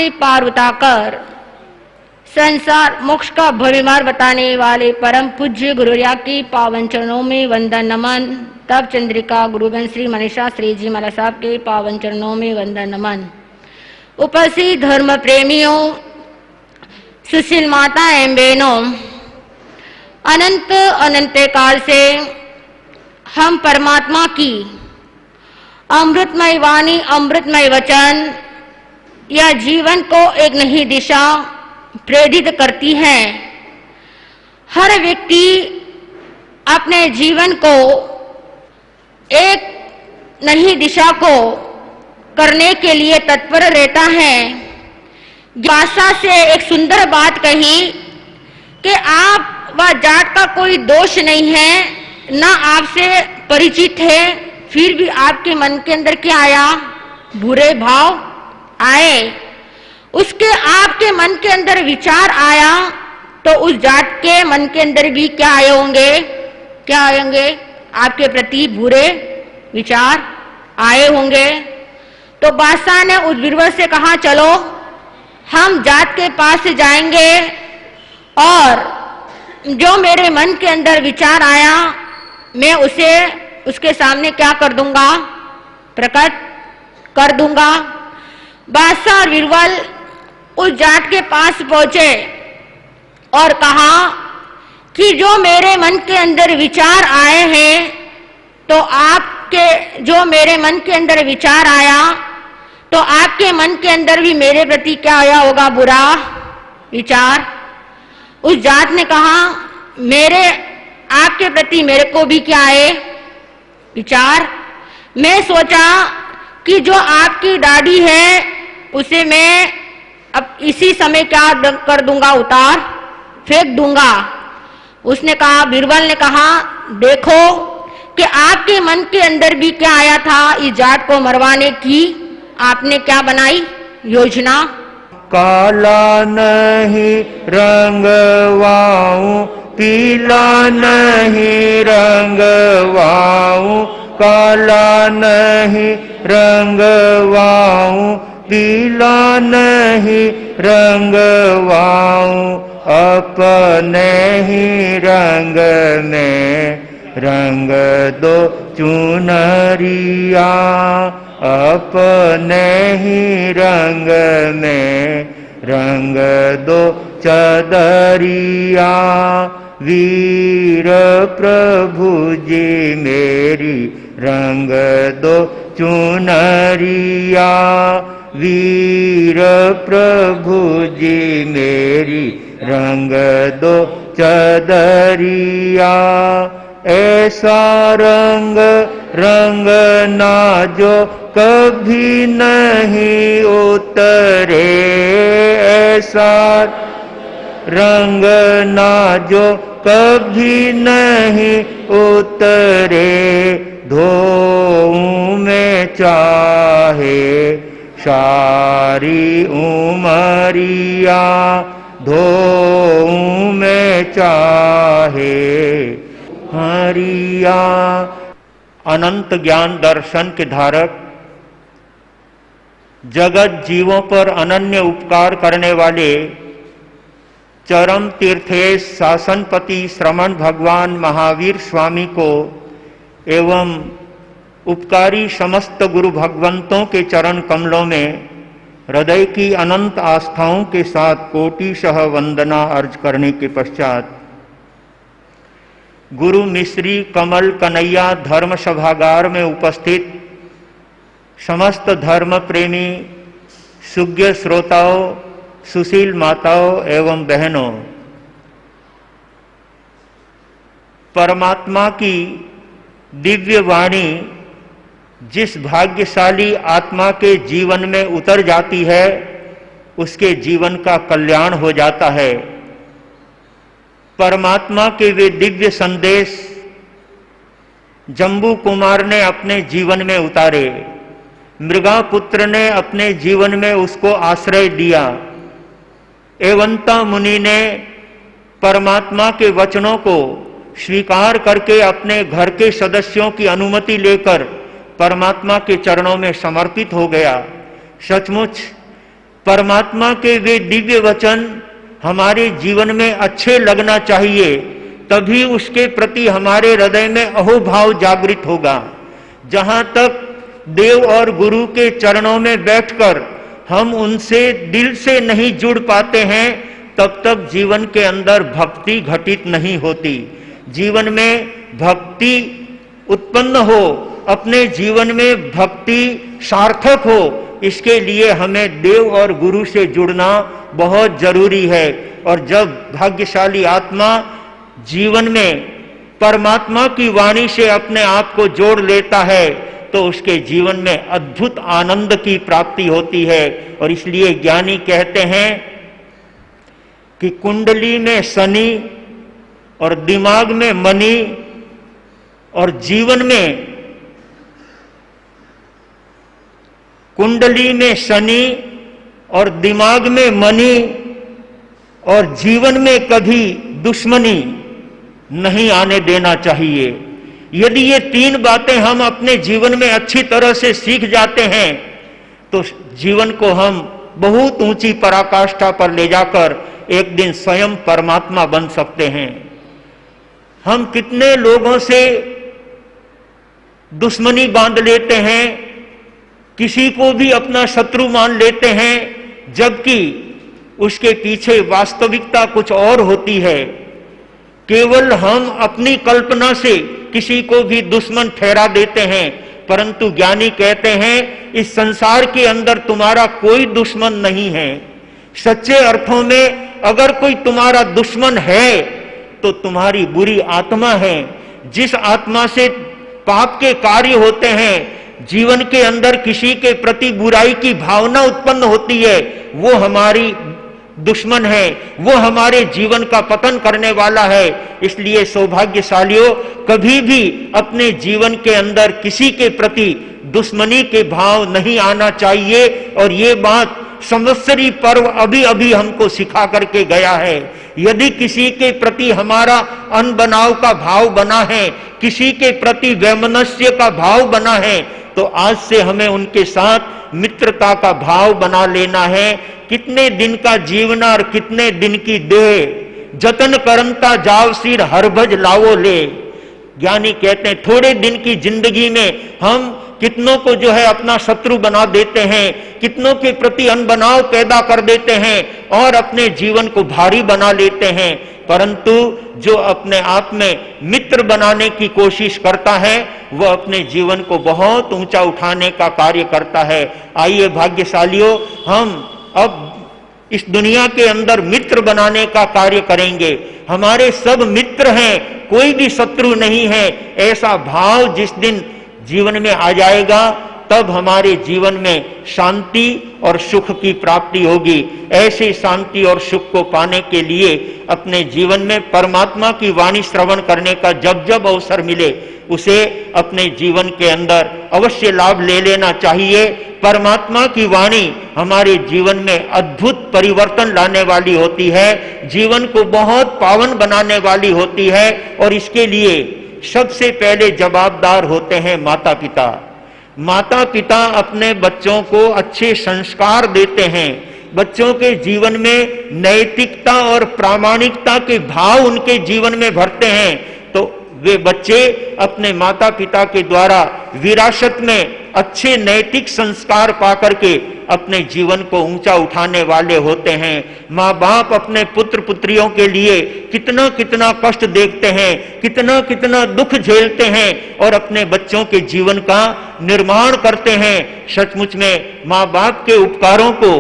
से पार उतारकर संसार मोक्ष का भव्य मार्ग बताने वाले परम पूज्य गुरुवर्या की पावन चरणों में वंदन नमन। तब चंद्रिका गुरुबन श्री मनीषा श्री जी महाराज साहब के पावन चरणों में वंदन नमन। उपस्थित धर्म प्रेमियों, सुशील माता एवं बहनों, अनंत काल से हम परमात्मा की अमृतमय वाणी, अमृतमय वचन या जीवन को एक नई दिशा प्रेरित करती है। हर व्यक्ति अपने जीवन को एक नई दिशा को करने के लिए तत्पर रहता है। भाषा से एक सुंदर बात कही कि आप व जात का कोई दोष नहीं है, ना आपसे परिचित है, फिर भी आपके मन के अंदर क्या आया? बुरे भाव आए। उसके आपके मन के अंदर विचार आया तो उस जात के मन के अंदर भी क्या आए होंगे? क्या आएंगे? आपके प्रति बुरे विचार आए होंगे। तो बादशाह ने उस बीरबल से कहा, चलो हम जात के पास जाएंगे और जो मेरे मन के अंदर विचार आया मैं उसे उसके सामने क्या कर दूंगा? प्रकट कर दूंगा। बादशाह और बीरबल उस जाट के पास पहुंचे और कहा कि जो मेरे मन के अंदर विचार आए हैं, तो आपके जो मेरे मन के अंदर विचार आया तो आपके मन के अंदर भी मेरे प्रति क्या आया होगा? बुरा विचार। उस जात ने कहा, मेरे आपके प्रति मेरे को भी क्या आए? विचार। मैं सोचा कि जो आपकी दाढ़ी है उसे मैं अब इसी समय क्या कर दूंगा? उतार फेंक दूंगा। उसने कहा, बीरबल ने कहा, देखो कि आपके मन के अंदर भी क्या आया था? इस जाट को मरवाने की आपने क्या बनाई योजना? काला नहीं रंगवाऊं, पीला नहीं रंगवाऊं, काला नहीं रंगवाऊं, पीला नहीं रंगवाऊं, अपने ही रंग में रंग दो चुनरिया, अपने ही रंग में रंग दो चदरिया। वीर प्रभु जी मेरी रंग दो चुनरिया, वीर प्रभु जी मेरी रंग दो चदरिया। ऐसा रंग रंगना जो कभी नहीं उतरे, ऐसा रंगना जो कभी नहीं उतरे, धोऊं में चाहे सारी उमरिया, धोऊं में चाहे हरिया। अनंत ज्ञान दर्शन के धारक, जगत जीवों पर अनन्य उपकार करने वाले चरम तीर्थेश शासनपति श्रमण भगवान महावीर स्वामी को एवं उपकारी समस्त गुरु भगवंतों के चरण कमलों में हृदय की अनंत आस्थाओं के साथ कोटिशः वंदना अर्ज करने के पश्चात गुरु मिश्री कमल कन्हैया धर्म सभागार में उपस्थित समस्त धर्म प्रेमी सुज्ञ श्रोताओं, सुशील माताओं एवं बहनों, परमात्मा की दिव्य वाणी जिस भाग्यशाली आत्मा के जीवन में उतर जाती है उसके जीवन का कल्याण हो जाता है। परमात्मा के वे दिव्य संदेश जम्बू कुमार ने अपने जीवन में उतारे, मृगापुत्र ने अपने जीवन में उसको आश्रय दिया, एवंता मुनि ने परमात्मा के वचनों को स्वीकार करके अपने घर के सदस्यों की अनुमति लेकर परमात्मा के चरणों में समर्पित हो गया। सचमुच परमात्मा के वे दिव्य वचन हमारे जीवन में अच्छे लगना चाहिए, तभी उसके प्रति हमारे हृदय में अहोभाव जागृत होगा। जहां तक देव और गुरु के चरणों में बैठकर हम उनसे दिल से नहीं जुड़ पाते हैं, तब तक जीवन के अंदर भक्ति घटित नहीं होती। जीवन में भक्ति उत्पन्न हो, अपने जीवन में भक्ति सार्थक हो, इसके लिए हमें देव और गुरु से जुड़ना बहुत जरूरी है। और जब भाग्यशाली आत्मा जीवन में परमात्मा की वाणी से अपने आप को जोड़ लेता है, तो उसके जीवन में अद्भुत आनंद की प्राप्ति होती है। और इसलिए ज्ञानी कहते हैं कि कुंडली में शनि और दिमाग में मणि और जीवन में, कुंडली में शनि और दिमाग में मणि और जीवन में कभी दुश्मनी नहीं आने देना चाहिए। यदि ये तीन बातें हम अपने जीवन में अच्छी तरह से सीख जाते हैं, तो जीवन को हम बहुत ऊंची पराकाष्ठा पर ले जाकर एक दिन स्वयं परमात्मा बन सकते हैं। हम कितने लोगों से दुश्मनी बांध लेते हैं, किसी को भी अपना शत्रु मान लेते हैं, जबकि उसके पीछे वास्तविकता कुछ और होती है। केवल हम अपनी कल्पना से किसी को भी दुश्मन ठहरा देते हैं, परंतु ज्ञानी कहते हैं इस संसार के अंदर तुम्हारा कोई दुश्मन नहीं है। सच्चे अर्थों में अगर कोई तुम्हारा दुश्मन है तो तुम्हारी बुरी आत्मा है। जिस आत्मा से पाप के कार्य होते हैं, जीवन के अंदर किसी के प्रति बुराई की भावना उत्पन्न होती है, वो हमारी दुश्मन है, वो हमारे जीवन का पतन करने वाला है। इसलिए सौभाग्यशालियों, कभी भी अपने जीवन के अंदर किसी के प्रति दुश्मनी के भाव नहीं आना चाहिए। और ये बात संवत्सरी पर्व अभी अभी हमको सिखा करके गया है। यदि किसी के प्रति हमारा अनबनाव का भाव बना है, किसी के प्रति वैमनस्य का भाव बना है, तो आज से हमें उनके साथ मित्रता का भाव बना लेना है। कितने दिन का जीवन और कितने दिन की देह, जतन करमता जाव सिर हरभज लावो ले। ज्ञानी कहते हैं थोड़े दिन की जिंदगी में हम कितनों को जो है अपना शत्रु बना देते हैं, कितनों के प्रति अनबनाव पैदा कर देते हैं और अपने जीवन को भारी बना लेते हैं। परंतु जो अपने आप में मित्र बनाने की कोशिश करता है, वह अपने जीवन को बहुत ऊंचा उठाने का कार्य करता है। आइए भाग्यशालियों, हम अब इस दुनिया के अंदर मित्र बनाने का कार्य करेंगे। हमारे सब मित्र हैं, कोई भी शत्रु नहीं है। ऐसा भाव जिस दिन जीवन में आ जाएगा, तब हमारे जीवन में शांति और सुख की प्राप्ति होगी। ऐसे शांति और सुख को पाने के लिए अपने जीवन में परमात्मा की वाणी श्रवण करने का जब जब अवसर मिले, उसे अपने जीवन के अंदर अवश्य लाभ ले लेना चाहिए। परमात्मा की वाणी हमारे जीवन में अद्भुत परिवर्तन लाने वाली होती है, जीवन को बहुत पावन बनाने वाली होती है। और इसके लिए सबसे पहले जवाबदार होते हैं माता पिता। माता पिता अपने बच्चों को अच्छे संस्कार देते हैं, बच्चों के जीवन में नैतिकता और प्रामाणिकता के भाव उनके जीवन में भरते हैं। तो वे बच्चे अपने माता पिता के द्वारा विरासत में अच्छे नैतिक संस्कार पाकर के अपने जीवन को ऊंचा उठाने वाले होते हैं। माँ बाप अपने पुत्र पुत्रियों के लिए कितना कितना कष्ट देखते हैं, कितना कितना दुख झेलते हैं और अपने बच्चों के जीवन का निर्माण करते हैं। सचमुच में माँ बाप के उपकारों को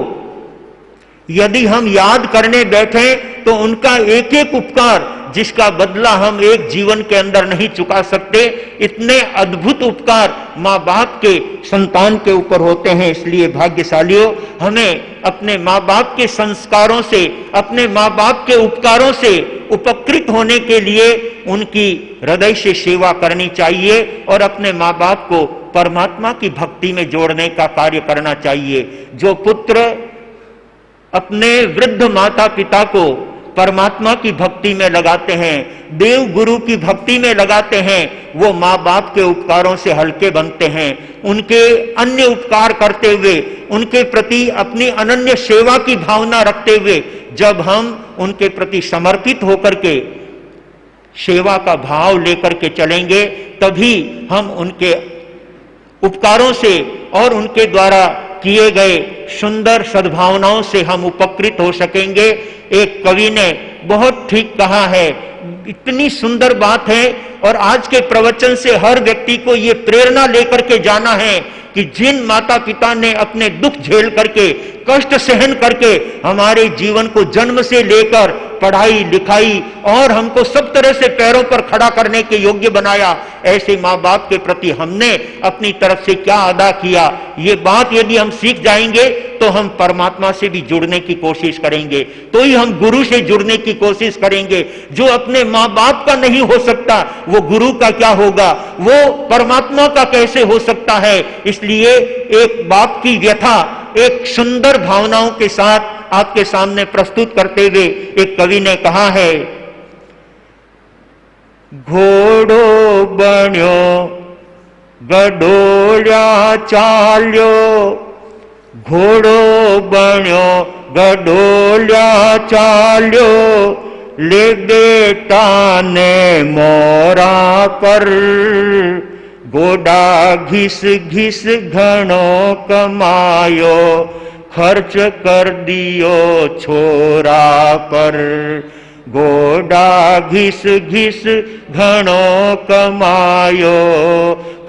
यदि हम याद करने बैठे तो उनका एक एक उपकार जिसका बदला हम एक जीवन के अंदर नहीं चुका सकते, इतने अद्भुत उपकार माँ बाप के संतान के ऊपर होते हैं। इसलिए भाग्यशालियों, हमें अपने माँ बाप के संस्कारों से, अपने माँ बाप के उपकारों से उपकृत होने के लिए उनकी हृदय से सेवा करनी चाहिए और अपने माँ बाप को परमात्मा की भक्ति में जोड़ने का कार्य करना चाहिए। जो पुत्र अपने वृद्ध माता पिता को परमात्मा की भक्ति में लगाते हैं, देव गुरु की भक्ति में लगाते हैं, वो माँ बाप के उपकारों से हल्के बनते हैं। उनके अन्य उपकार करते हुए उनके प्रति अपनी अनन्य सेवा की भावना रखते हुए जब हम उनके प्रति समर्पित होकर के सेवा का भाव लेकर के चलेंगे, तभी हम उनके उपकारों से और उनके द्वारा किए गए सुंदर सद्भावनाओं से हम उपकृत हो सकेंगे। एक कवि ने बहुत ठीक कहा है, इतनी सुंदर बात है, और आज के प्रवचन से हर व्यक्ति को ये प्रेरणा लेकर के जाना है कि जिन माता पिता ने अपने दुख झेल करके, कष्ट सहन करके हमारे जीवन को जन्म से लेकर पढ़ाई लिखाई और हमको सब तरह से पैरों पर खड़ा करने के योग्य बनाया, ऐसे माँ बाप के प्रति हमने अपनी तरफ से क्या अदा किया, ये बात यदि हम सीख जाएंगे तो हम परमात्मा से भी जुड़ने की कोशिश करेंगे, तो ही हम गुरु से जुड़ने की कोशिश करेंगे। जो अपने माँ बाप का नहीं हो सकता वो गुरु का क्या होगा, वो परमात्मा का कैसे हो सकता है। इसलिए एक बाप की व्यथा एक सुंदर भावनाओं के साथ आपके सामने प्रस्तुत करते हुए एक कवि ने कहा है, घोड़ो बन्यो गडोल्या चाल्यो, घोड़ो बन्यो गडोल्या चाल्यो, ले बेटा ने मोरा पर, गोडा घिस घिस घणो कमायो, खर्च कर दियो छोरा पर, गोडा घिस घिस घणो कमायो,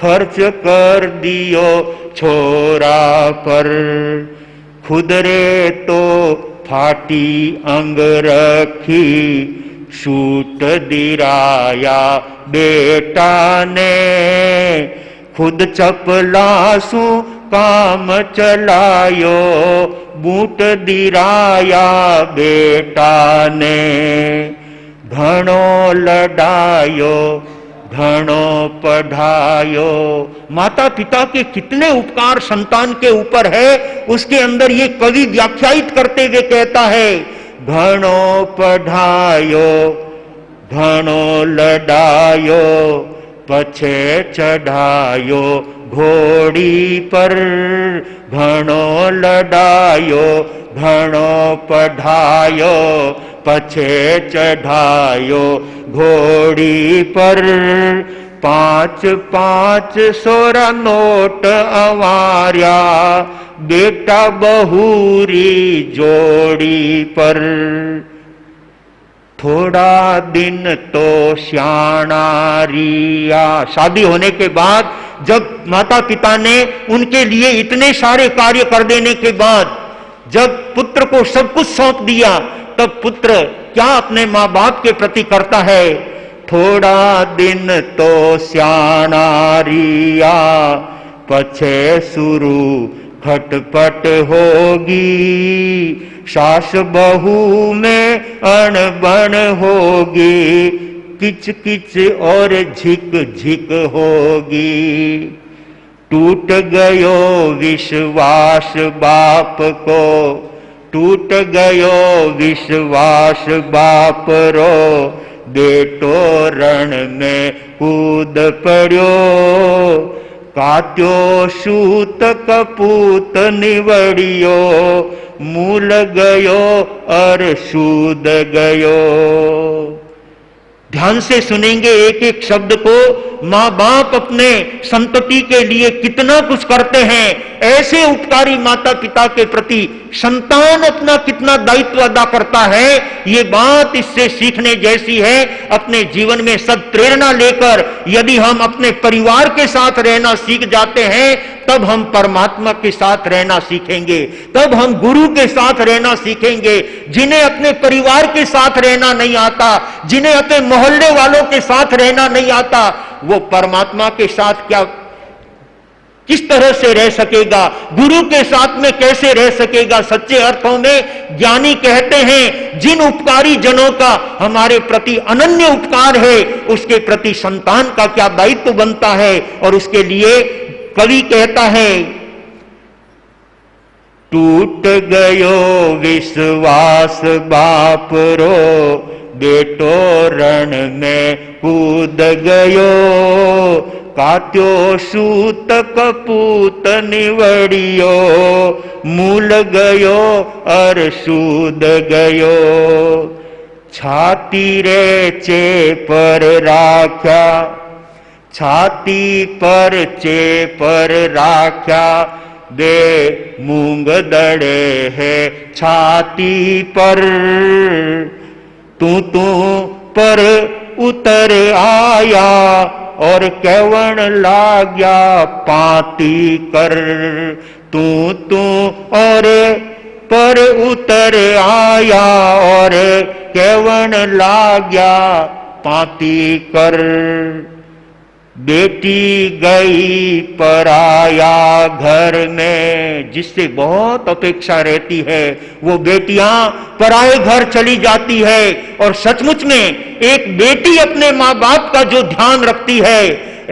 खर्च कर दियो छोरा पर, खुद रे तो फाटी अंग रखी, सूट दिराया बेटा ने, खुद चपलासू काम चलायो, बूट दिराया बेटा ने, घणो लडायो घणो पढ़ायो। माता पिता के कितने उपकार संतान के ऊपर है, उसके अंदर ये कवि व्याख्यायित करते हुए कहता है, घणो पढ़ायो घणो लडायो, पछे चढ़ायो घोड़ी पर, घणो लडायो घणो पढ़ायो, पछे चढ़ायो घोड़ी पर, 5-5 सोरा नोट अवार्या, बेटा बहुरी जोड़ी पर, थोड़ा दिन तो श्याणा रिया। शादी होने के बाद जब माता पिता ने उनके लिए इतने सारे कार्य कर देने के बाद जब पुत्र को सब कुछ सौंप दिया, तब पुत्र क्या अपने माँ बाप के प्रति करता है, थोड़ा दिन तो श्याणा रिया, पछे शुरू खटपट होगी, सास बहू में अणबण होगी, किच किच और झिक झिक होगी, टूट गयो विश्वास बाप को, टूट गयो विश्वास बाप रो, बेटो रण में कूद पड़ो, कात्यो सूत कपूत निवड़ियो, मूल गयो और सूद गयो। ध्यान से सुनेंगे एक एक शब्द को। माँ बाप अपने संतति के लिए कितना कुछ करते हैं, ऐसे उपकारी माता पिता के प्रति संतान अपना कितना दायित्व अदा करता है, ये बात इससे सीखने जैसी है। अपने जीवन में सत्प्रेरणा लेकर यदि हम अपने परिवार के साथ रहना सीख जाते हैं, तब हम परमात्मा के साथ रहना सीखेंगे, तब हम गुरु के साथ रहना सीखेंगे। जिन्हें अपने परिवार के साथ रहना नहीं आता, जिन्हें अपने मोहल्ले वालों के साथ रहना नहीं आता, वो परमात्मा के साथ क्या किस तरह से रह सकेगा, गुरु के साथ में कैसे रह सकेगा। सच्चे अर्थों में ज्ञानी कहते हैं, जिन उपकारी जनों का हमारे प्रति अनन्य उपकार है, उसके प्रति संतान का क्या दायित्व बनता है। और उसके लिए कवि कहता है, टूट गयो विश्वास बाप रो, बेटो रण में कूद गयो, कात्यो सूत कपूत निवड़ियो, मूल गयो और सूद गयो। छाती रे चे पर राख्या, छाती पर चे पर राख्या, दे मूंग दड़े है छाती पर। तू पर उतर आया और केवण लाग्या पाती कर। तू और पर उतर आया और केवण लाग्या पाती कर। बेटी गई पराया घर में, जिससे बहुत अपेक्षा रहती है वो बेटियां पराए घर चली जाती है। और सचमुच में एक बेटी अपने माँ बाप का जो ध्यान रखती है,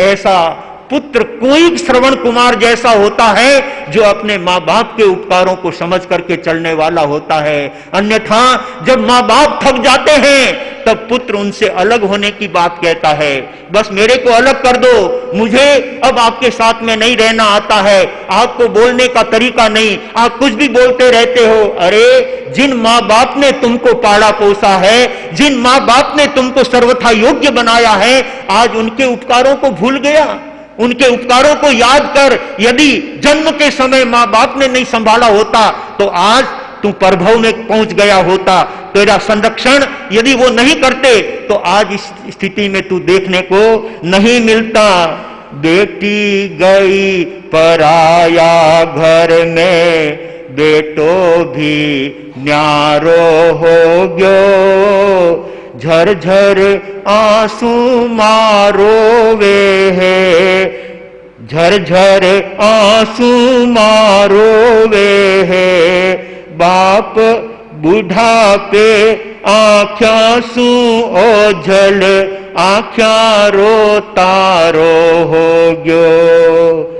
ऐसा पुत्र कोई श्रवण कुमार जैसा होता है जो अपने माँ बाप के उपकारों को समझ करके चलने वाला होता है। अन्यथा जब माँ बाप थक जाते हैं तब पुत्र उनसे अलग होने की बात कहता है। बस मेरे को अलग कर दो, मुझे अब आपके साथ में नहीं रहना आता है, आपको बोलने का तरीका नहीं, आप कुछ भी बोलते रहते हो। अरे जिन माँ बाप ने तुमको पाला पोसा है, जिन माँ बाप ने तुमको सर्वथा योग्य बनाया है, आज उनके उपकारों को भूल गया? उनके उपकारों को याद कर। यदि जन्म के समय माँ बाप ने नहीं संभाला होता तो आज तू प्रभव में पहुंच गया होता। तेरा संरक्षण यदि वो नहीं करते तो आज इस स्थिति में तू देखने को नहीं मिलता। बेटी गई पराया घर में, बेटो भी न्यारो हो गयो। झरझर आंसू मारो वे है, झरझर आंसू मारो वे है। बाप बुढ़ापे आँख्या सू ओझल, आँख्या रो तारो हो गयो।